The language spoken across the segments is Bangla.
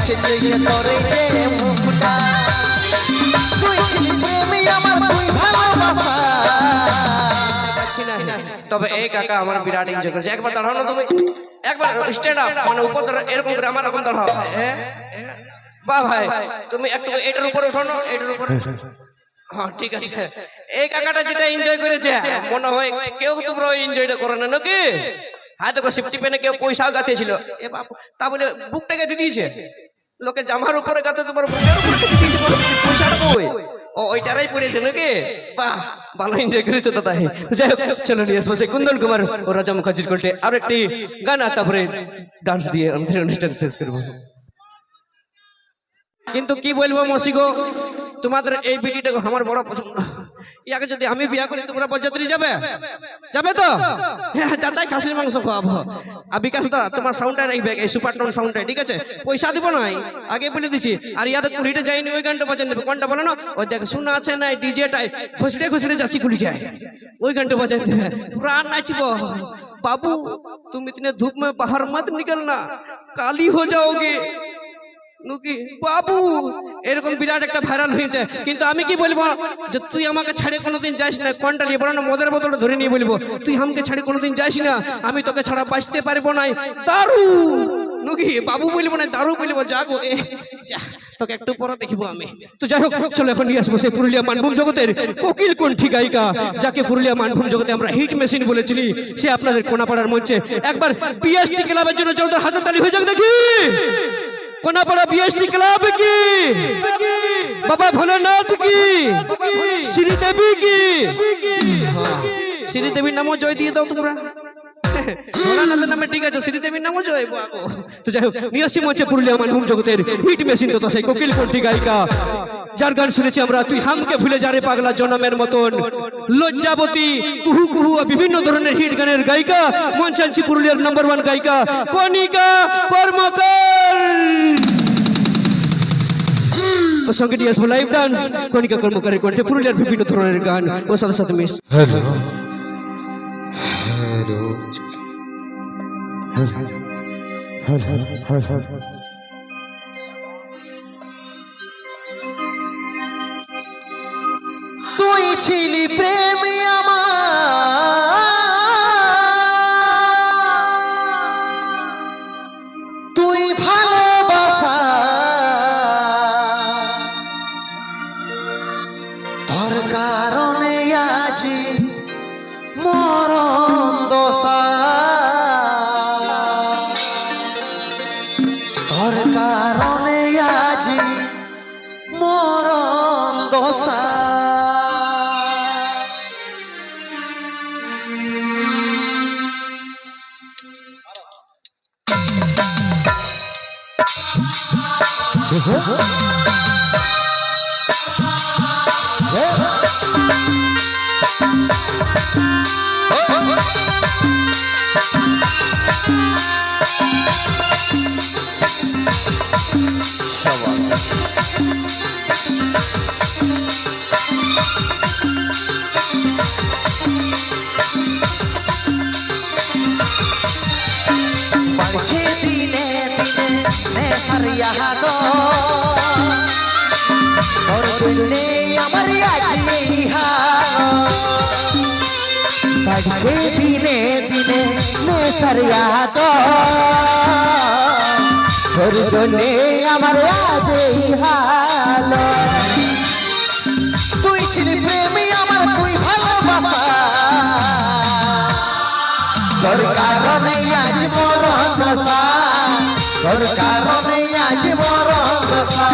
পাইছে যে তোরে যে মুখটা তুই ছিলি প্রেমী আমার তুই ভালোবাসা তবে এই কাকা আমার বিরাট এনজয় করেছে একবার দাঁড়াও না তুমি একবার স্ট্যান্ড আপ মানে উপর এরকম করে আমার এরকম দাঁড়াও বাহ ভাই তুমি একটু এটার উপরে ওঠো না এটার উপরে হ্যাঁ ঠিক আছে এই কাকাটা যেটা এনজয় করেছে মনে হয় কেউ তোমরা এনজয়টা করো না নাকি হয়তো সেফটি পেনে কেউ পয়সাও গাতেছিল এ বাবু তা বলে বুকটা গাতে দিয়েছে লোকে জামার উপরে গাতে তোমার বুকের উপরে গাতে দিয়েছে পয়সাটা কই ও ওইটারাই পড়েছে নাকি বাহ ভালো এনজয় করেছো তো তাই যাই হোক চলো নিয়ে আসবো সেই কুন্দন কুমার ও রাজা মুখার্জির কণ্ঠে আর একটি গানা তারপরে ডান্স দিয়ে আমাদের অনুষ্ঠান শেষ করবো কিন্তু কি বলবো মসিগো তোমাদের এই ভিডিওটা আমার বড় পছন্দ ইয়াকে যদি আমি বিয়া করি তোমরা বরযাত্রী যাবে যাবে তো হ্যাঁ চাচাই খাসির মাংস খাওয়াবো আর বিকাশ দা তোমার সাউন্ডটা রাখবে এই সুপার টোন সাউন্ডটা ঠিক আছে পয়সা দিব না আগে বলে দিছি আর ইয়াতে কুড়িটা যায়নি ওই গানটা বাজান দেবে কোনটা বলো না ওই দেখ শোনা আছে না ডিজেটাই খুশড়ে খুশড়ে যাচ্ছি কুড়ি যায় ওই গানটা বাজান দেবে পুরা নাচবো বাবু तुम इतने धूप में बाहर मत निकलना काली हो जाओगे নুকি বাবু এরকম বিরাট একটা ভাইরাল হয়েছে কিন্তু আমি কি বলবো যে তুই আমাকে ছাড়ে কোনোদিন যাস না কোনটা নিয়ে বলো না মদের বোতলটা ধরে নিয়ে বলবো তুই আমাকে ছাড়ে কোনোদিন যাস না আমি তোকে ছাড়া বাঁচতে পারবো না দারু নুকি বাবু বলবো না দারু বলবো যাগো এ যা তোকে একটু পরে দেখিবো আমি তো যাই হোক চলো এখন নিয়ে আসবো সেই পুরুলিয়া মানভূম জগতের কোকিল কণ্ঠী গায়িকা যাকে পুরুলিয়া মানভূম জগতে আমরা হিট মেশিন বলেছিলি সে আপনাদের কোনাপাড়ার মঞ্চে একবার পিএসটি ক্লাবের জন্য জোরদার হাতে তালি হয়ে যাক দেখি कोनापाड़ा बीएसटी क्लब की बाबा भोलेनाथ की श्रीदेवी की श्रीदेवी नामो जय दिए दाओ তোমরা ভোলানাথের নামে ঠিক আছে শ্রীদেবীর নামও জয় বাগো তো যাই হোক নিয়সি মঞ্চে পুরুলিয়া মানভূম জগতের হিট মেশিন তো সেই কোকিল কণ্ঠী গায়িকা যার গান শুনেছি আমরা তুই হামকে ভুলে যা রে পাগলা জনমের মতন লজ্জাবতী কুহু কুহু বিভিন্ন ধরনের হিট গানের গায়িকা মঞ্চাঞ্চি পুরুলিয়ার নাম্বার 1 গায়িকা কণিকা কর্মকার ও সঙ্গে দিয়ে আসবো লাইভ ডান্স কণিকা কর্মকারের কণ্ঠে পুরুলিয়ার বিভিন্ন ধরনের গান ও সাথে সাথে মিস হ্যালো হ্যালো হ্যালো তুই ছিলি প্রেমী আমার তুই ভালোবাসা তোর কারণে আছি মরণ দশা তোর কারণে আছি মরণ দশা बढ़ছে দিনে দিনে নেশার ইয়াদ তোর জন্যে আমার আজ এই হাল बढ़ছে দিনে দিনে নেশার ইয়াদ তোর জন্যে আমার আজ এই হাল তুই ছিলি প্রেমী আমার তুই ভালোবাসা তোর কারণে আজ মরণ দশা তোর কারণে আজ মরণ দশা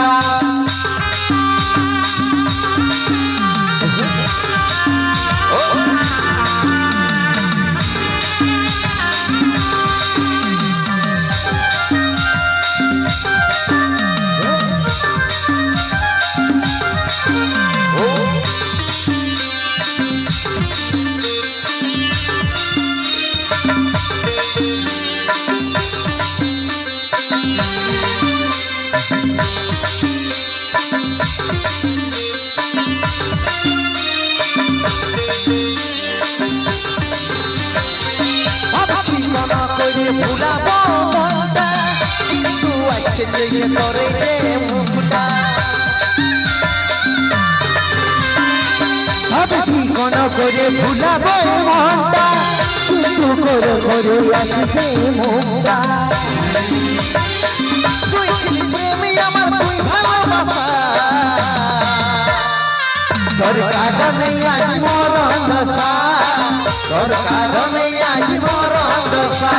ভাবছি মনে করে ভুলাবো মনটা কিন্তু দেখছে যে তোরে যে মুখটা ভাবছি কোন করে ভুলাবো মনটা কিন্তু করে করে আসছে মুখটা তুই ছিলি প্রেমী আমার তুই ভালোবাসা তোর কারণে আজ মরণ দশা তোর কারণে আজ মরণ দশা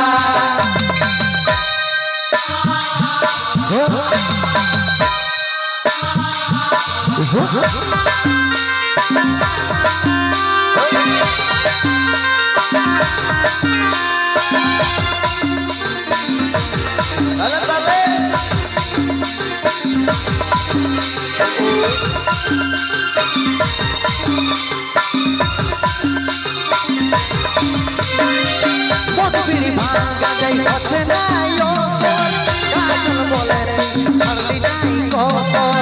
মধুবির ভাঙা যাই হচ্ছে না কাজল বলে ছাড়লি নাই কসর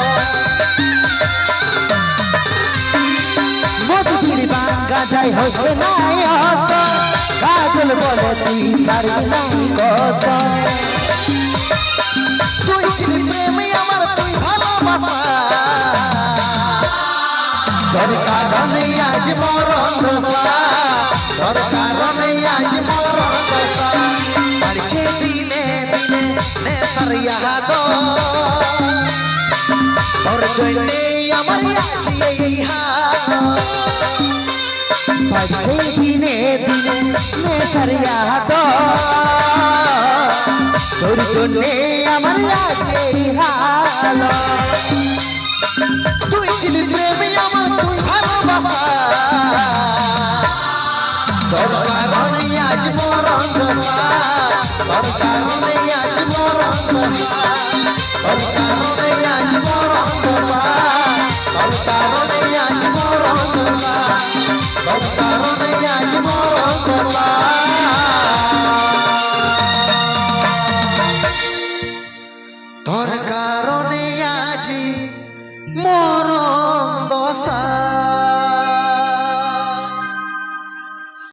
মধুর বাঙ্গা যাই হচ্ছে না কাজল বলে তুই ছাড়বি নাই কসম তুই ছিলি প্রেমী আমার তুই ভালোবাসা তোর কারণে আজ মরণ দশা তোর কারণে আজ মরণ দশা বাড়ছে দিনে দিনে নেশার ইয়াদ তোর জন্যে আমার আজ এই হাত বাড়ছে দিনে দিনে নেশার ইয়াদ তোর জন্যে আমার আজের হাল তুই ছিলি প্রেমী আমার তুই ভালোবাসা তোর কারণে আজ মরণ দশা তোর কারণে আজ মরণ দশা তোর কারণে আজ মরণ দশা